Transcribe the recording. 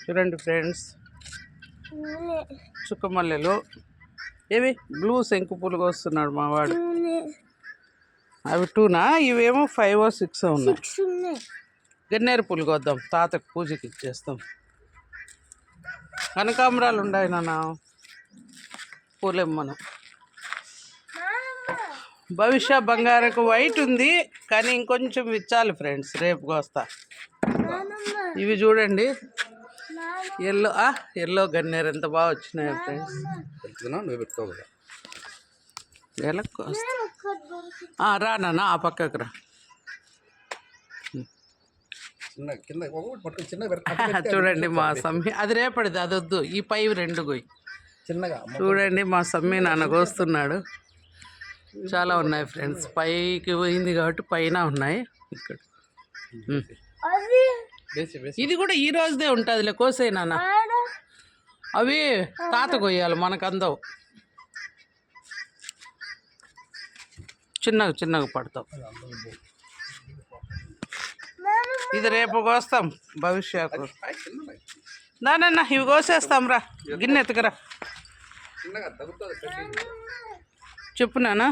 చూడండి ఫ్రెండ్స్, చుక్కమల్లెలు ఏవి బ్లూ శంకు పూలు కోస్తున్నాడు మావాడు. అవి 2నా, ఇవేమో 5 or 6 ఉన్నాయి. గన్నేరు పూలు కోద్దాం, తాతకు పూజకి ఇచ్చేస్తాం. కనకాంబరాలు ఉన్నాయి నాన్న, పూలెమ్మను. భవిష్య బంగారకు వైట్ ఉంది కానీ ఇంకొంచెం విచ్చాలి ఫ్రెండ్స్, రేపు కోస్తా. ఇవి చూడండి ఎల్లో గన్నేరు ఎంత బాగా వచ్చినాయి ఫ్రెండ్స్. రా నాన్న, ఆ పక్కకు రా. చూడండి మా సమ్మి, అది రేపడిది, అది వద్దు. ఈ పై 2 గొయ్యి చిన్నగా. చూడండి మా సమ్మి నాన్న కోస్తున్నాడు. చాలా ఉన్నాయి ఫ్రెండ్స్, పైకి పోయింది కాబట్టి పైన ఉన్నాయి. ఇక్కడ ఇది కూడా ఈ రోజుదే ఉంటుందిలే, కోసే నాన్న. అవి తాత కొయ్యాలి, మనకు అందవు. చిన్నగా చిన్నగా పడతాం. ఇది రేపు కోస్తాం భవిష్యత్తు. నాన్న ఇవి కోసేస్తాం రా, గిన్నె ఎత్తుకరా. చెప్పు నాన్న.